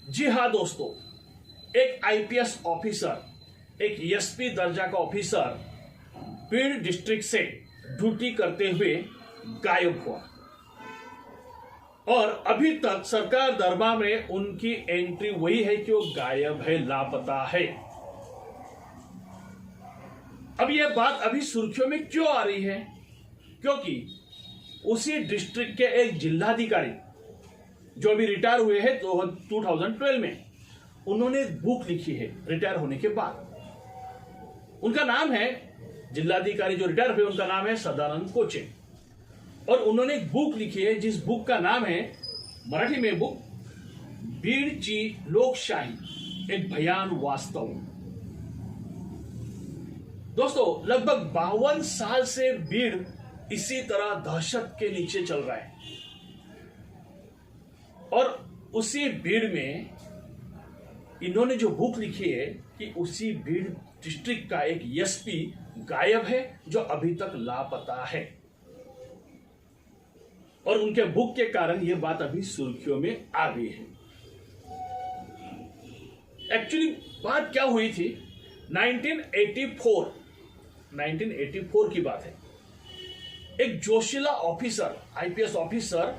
जी हाँ दोस्तों, एक आईपीएस ऑफिसर, एक एसपी दर्जा का ऑफिसर बीड़ डिस्ट्रिक्ट से ड्यूटी करते हुए गायब हुआ और अभी तक सरकार दरबार में उनकी एंट्री वही है कि वो गायब है, लापता है। अब यह बात अभी सुर्खियों में क्यों आ रही है? क्योंकि उसी डिस्ट्रिक्ट के एक जिलाधिकारी जो अभी रिटायर हुए हैं 2012 में, उन्होंने एक बुक लिखी है रिटायर होने के बाद। उनका नाम है, जिलाधिकारी जो रिटायर हुए उनका नाम है सदानंद कोचे, और उन्होंने एक बुक लिखी है जिस बुक का नाम है, मराठी में बुक, बीडची लोकशाही एक भयान वास्तव। दोस्तों, लगभग 52 साल से बीड़ इसी तरह दहशत के नीचे चल रहा है और उसी भीड़ में इन्होंने जो बुक लिखी है कि उसी भीड़ डिस्ट्रिक्ट का एक एसपी गायब है जो अभी तक लापता है, और उनके बुक के कारण यह बात अभी सुर्खियों में आ गई है। एक्चुअली बात क्या हुई थी, 1984 की बात है। एक जोशीला ऑफिसर, आईपीएस ऑफिसर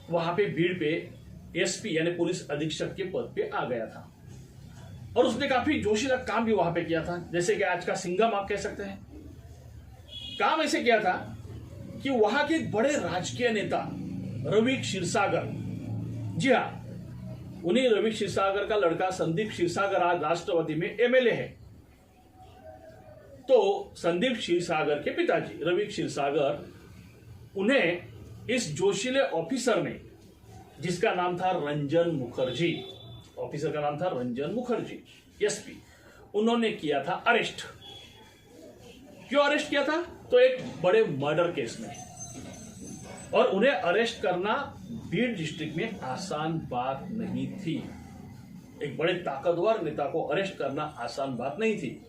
वहां पे भीड़ पे एसपी यानी पुलिस अधीक्षक के पद पे आ गया था और उसने काफी जोशीला काम भी वहां पे किया था, जैसे कि आज का सिंघम आप कह सकते हैं। काम ऐसे किया था कि वहां के एक बड़े राजकीय नेता रवि क्षीरसागर, जी हाँ, उन्हीं रवि क्षीरसागर का लड़का संदीप क्षीरसागर आज राष्ट्रपति में एमएलए है। तो संदीप क्षीरसागर के पिताजी रवि क्षीरसागर, उन्हें इस जोशीले ऑफिसर ने, जिसका नाम था रंजन मुखर्जी, ऑफिसर का नाम था रंजन मुखर्जी, एसपी, उन्होंने किया था अरेस्ट। क्यों अरेस्ट किया था? तो एक बड़े मर्डर केस में, और उन्हें अरेस्ट करना बीड़ डिस्ट्रिक्ट में आसान बात नहीं थी। एक बड़े ताकतवर नेता को अरेस्ट करना आसान बात नहीं थी,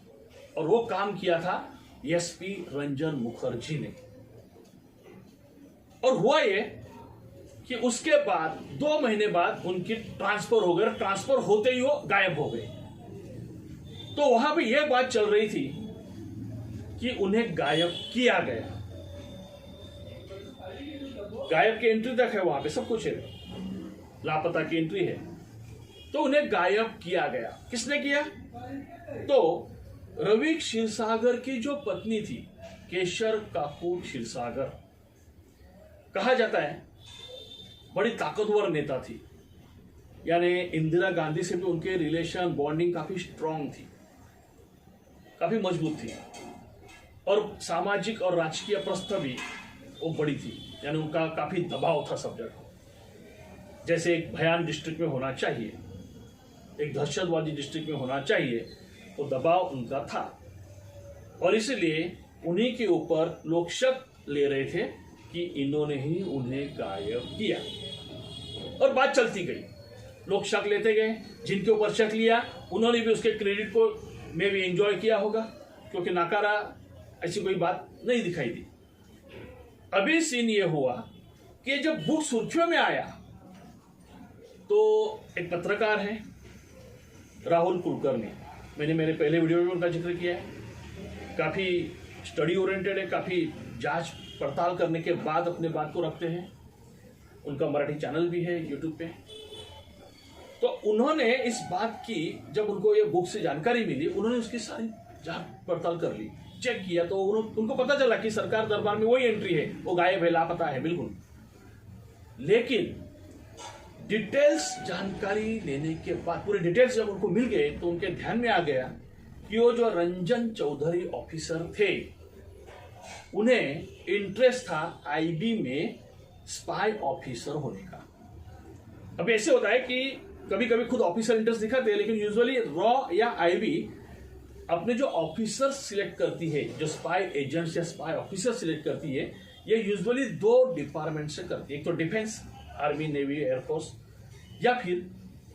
और वो काम किया था एसपी रंजन मुखर्जी ने। और हुआ ये कि उसके बाद 2 महीने बाद उनकी ट्रांसफर हो गई, ट्रांसफर होते ही वो गायब हो गए। तो वहां पे यह बात चल रही थी कि उन्हें गायब किया गया। गायब की एंट्री तक है, वहां पे सब कुछ है, लापता की एंट्री है। तो उन्हें गायब किया गया। किसने किया? तो रवि क्षीरसागर की जो पत्नी थी, केशर काकू क्षीरसागर, कहा जाता है बड़ी ताकतवर नेता थी, यानी इंदिरा गांधी से भी उनके रिलेशन, बॉन्डिंग काफी स्ट्रांग थी, काफी मजबूत थी, और सामाजिक और राजकीय प्रस्थ भी वो बड़ी थी, यानी उनका काफी दबाव था सब जगह। जैसे एक भयान डिस्ट्रिक्ट में होना चाहिए, एक दहशतवादी डिस्ट्रिक्ट में होना चाहिए, वो दबाव उनका था, और इसलिए उन्हीं के ऊपर लोग शक ले रहे थे कि इन्होंने ही उन्हें गायब किया। और बात चलती गई, लोग शक लेते गए, जिनके ऊपर शक लिया उन्होंने भी उसके क्रेडिट को में भी एंजॉय किया होगा, क्योंकि नकारा ऐसी कोई बात नहीं दिखाई दी। अभी सीन ये हुआ कि जब बुक सुर्खियों में आया तो एक पत्रकार है राहुल कुलकर्णी, मैंने मेरे पहले वीडियो में उनका जिक्र किया है, काफी स्टडी ओरिएंटेड है, काफी जांच पड़ताल करने के बाद अपने बात को रखते हैं। उनका मराठी चैनल भी है यूट्यूब पे। तो उन्होंने इस बात की, जब उनको ये बुक से जानकारी मिली, उन्होंने उसकी सारी जांच पड़ताल कर ली, चेक किया, तो उनको पता चला कि सरकार दरबार में वही एंट्री है, वो गायब है, लापता है बिल्कुल। लेकिन डिटेल्स जानकारी लेने के बाद, पूरे डिटेल्स जब उनको मिल गए, तो उनके ध्यान में आ गया कि वो जो रंजन चौधरी ऑफिसर थे, उन्हें इंटरेस्ट था आईबी में स्पाई ऑफिसर होने का। अब ऐसे होता है कि कभी कभी खुद ऑफिसर इंटरेस्ट दिखाते हैं, लेकिन यूजुअली रॉ या आईबी अपने जो ऑफिसर सिलेक्ट करती है, जो स्पाई एजेंट्स या स्पाई ऑफिसर सिलेक्ट करती है, ये यूजुअली 2 डिपार्टमेंट से करती है। एक तो डिफेंस, आर्मी, नेवी, एयरफोर्स, या फिर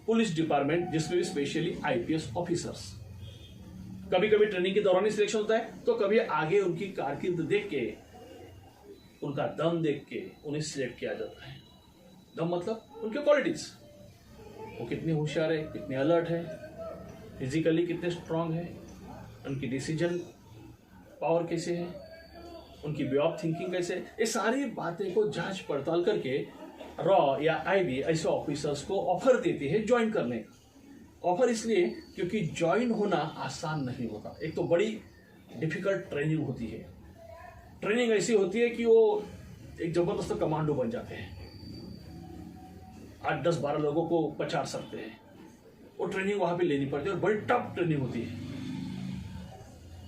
पुलिस डिपार्टमेंट, जिसमें भी स्पेशली आईपीएस ऑफिसर्स। कभी कभी ट्रेनिंग के दौरान ही सिलेक्शन होता है, तो कभी आगे उनकी कारकिर्द देख के, उनका दम देख के उन्हें सिलेक्ट किया जाता है। दम मतलब उनके क्वालिटीज। वो कितने होशियार है, कितने अलर्ट है, फिजिकली कितने स्ट्रांग है, उनकी डिसीजन पावर कैसे है, उनकी वे ऑफ थिंकिंग कैसे है, ये सारी बातें को जांच पड़ताल करके रॉ या आईबी ऐसे ऑफिसर्स को ऑफर देती है ज्वाइन करने का। ऑफर इसलिए क्योंकि ज्वाइन होना आसान नहीं होता। एक तो बड़ी डिफिकल्ट ट्रेनिंग होती है। ट्रेनिंग ऐसी होती है कि वो एक जबरदस्त कमांडो बन जाते हैं, 8, 10, 12 लोगों को पछाड़ सकते हैं। वो ट्रेनिंग वहां पे लेनी पड़ती है और बड़ी टफ ट्रेनिंग होती है।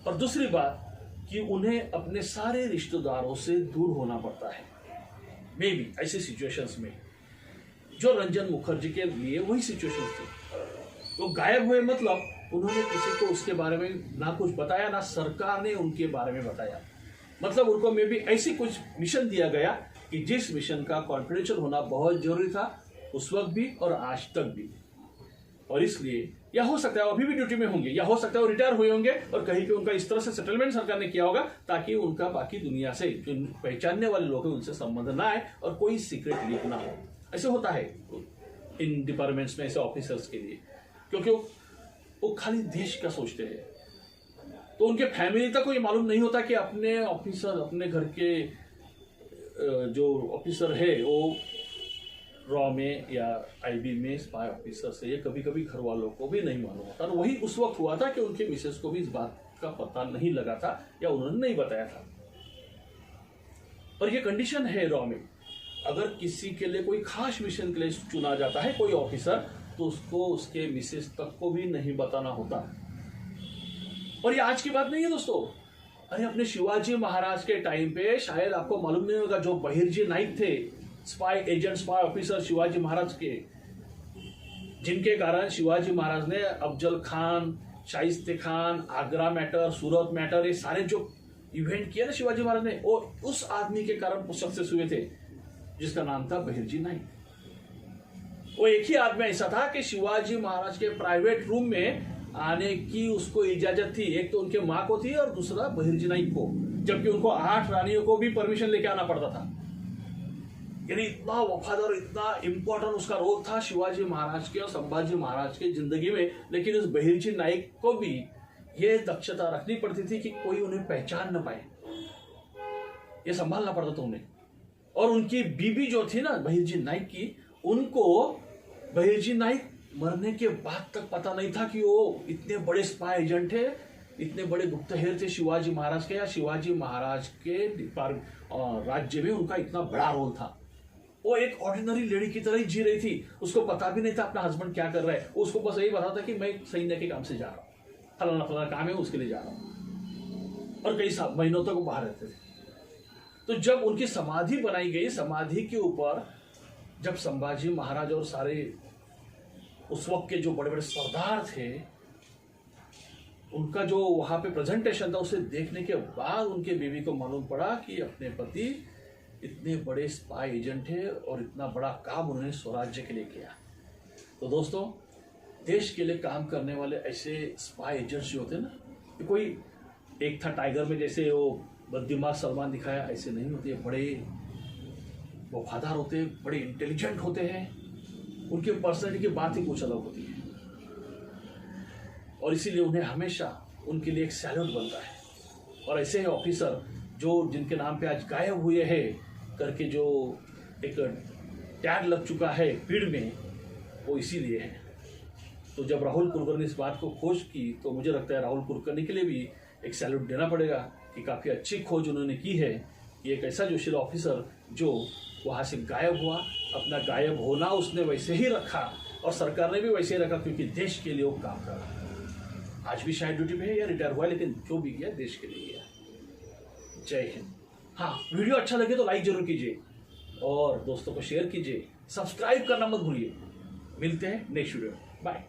और दूसरी बात कि उन्हें अपने सारे रिश्तेदारों से दूर होना पड़ता है। मे बी ऐसे सिचुएशंस में जो रंजन मुखर्जी के लिए वही सिचुएशन थी। वो गायब हुए मतलब उन्होंने किसी को उसके बारे में ना कुछ बताया, ना सरकार ने उनके बारे में बताया। मतलब उनको मे बी ऐसी कुछ मिशन दिया गया कि जिस मिशन का कॉन्फिडेंशियल होना बहुत जरूरी था उस वक्त भी और आज तक भी। और इसलिए या हो सकता है अभी भी ड्यूटी में होंगे, या हो सकता है वो रिटायर हुए होंगे और कहीं पे उनका इस तरह से सेटलमेंट सरकार ने किया होगा ताकि उनका बाकी दुनिया से जो पहचानने वाले लोग हैं उनसे संबंध ना आए और कोई सीक्रेट लीक ना हो। ऐसे होता है इन डिपार्टमेंट्स में ऐसे ऑफिसर्स के लिए, क्योंकि वो खाली देश का सोचते हैं। तो उनके फैमिली तक को ये मालूम नहीं होता कि अपने ऑफिसर, अपने घर के जो ऑफिसर है वो रॉ में या आईबी में स्पाई ऑफिसर से, ये कभी कभी घर वालों को भी नहीं मालूम होता। और वही उस वक्त हुआ था कि उनके मिसेस को भी इस बात का पता नहीं लगा था या उन्होंने नहीं बताया था। और ये कंडीशन है रॉ में, अगर किसी के लिए कोई खास मिशन के लिए चुना जाता है कोई ऑफिसर, तो उसको उसके मिसेस तक को भी नहीं बताना होता। और ये आज की बात नहीं है दोस्तों। अरे अपने शिवाजी महाराज के टाइम पे शायद आपको मालूम नहीं होगा, जो बहिर्जी नाइक थे, spy agent, spy officer Shivaji Maharaj के, जिनके कारण शिवाजी महाराज ने अफजल खान, शाइस्ते खान, आगरा मैटर, सूरत मैटर, ये सारे जो इवेंट किए ना शिवाजी महाराज ने, वो उस आदमी के कारण सक्सेस हुए थे जिसका नाम था बहिर्जी नाइक। वो एक ही आदमी ऐसा था कि शिवाजी महाराज के प्राइवेट रूम में आने की उसको इजाजत थी। एक तो उनके माँ को थी और दूसरा बहिर्जी नाइक को, जबकि उनको 8 रानियों को भी परमिशन लेके आना पड़ता था। यानी इतना वफादार, इतना इंपॉर्टेंट उसका रोल था शिवाजी महाराज के और संभाजी महाराज के जिंदगी में। लेकिन उस बहिर्जी नाइक को भी ये दक्षता रखनी पड़ती थी कि कोई उन्हें पहचान न पाए, ये संभालना पड़ता था उन्हें। और उनकी बीबी जो थी ना बहिर्जी नाइक की, उनको बहिर्जी नाइक मरने के बाद तक पता नहीं था कि वो इतने बड़े स्पाई एजेंट थे, इतने बड़े गुप्तहेर थे शिवाजी महाराज के, या शिवाजी महाराज के राज्य में उनका इतना बड़ा रोल था। वो एक ऑर्डिनरी लेडी की तरह ही जी रही थी। उसको पता भी नहीं था अपना हस्बैंड क्या कर रहा है। उसको बस यही पता था कि मैं सैन्य के काम से जा रहा हूँ, फलाना फलाना काम है उसके लिए जा रहा हूँ। और कई महीनों तक वो बाहर रहते थे। तो जब उनकी समाधि बनाई गई, समाधि के ऊपर जब संभाजी महाराज और सारे उस वक्त के जो बड़े बड़े सरदार थे, उनका जो वहां पे प्रेजेंटेशन था, उसे देखने के बाद उनके बीवी को मालूम पड़ा कि अपने पति इतने बड़े स्पाई एजेंट थे और इतना बड़ा काम उन्होंने स्वराज्य के लिए किया। तो दोस्तों, देश के लिए काम करने वाले ऐसे स्पाई एजेंट्स जो होते हैं ना, कि कोई एक था टाइगर में जैसे वो बददिमाग सलमान दिखाया, ऐसे नहीं होते। बड़े वफादार होते हैं, बड़े इंटेलिजेंट होते हैं, उनके पर्सनैलिटी की बात ही कुछ अलग होती है। और इसीलिए उन्हें हमेशा उनके लिए एक सैल्यूट बनता है। और ऐसे ऑफिसर जो जिनके नाम पे आज गायब हुए हैं करके जो एक टैग लग चुका है भीड़ में, वो इसीलिए है। तो जब राहुल कुलकर्णी ने इस बात को खोज की, तो मुझे लगता है राहुल कुलकर्णी के लिए भी एक सैल्यूट देना पड़ेगा कि काफ़ी अच्छी खोज उन्होंने की है। कि एक ऐसा जोशीला ऑफिसर जो वहाँ से गायब हुआ, अपना गायब होना उसने वैसे ही रखा और सरकार ने भी वैसे ही रखा, क्योंकि देश के लिए वो काम कर रहा है। आज भी शायद ड्यूटी पे है या रिटायर हुआ है, लेकिन जो भी किया देश के लिए किया। जय हिंद। हाँ, वीडियो अच्छा लगे तो लाइक जरूर कीजिए और दोस्तों को शेयर कीजिए, सब्सक्राइब करना मत भूलिए। मिलते हैं नेक्स्ट वीडियो, बाय।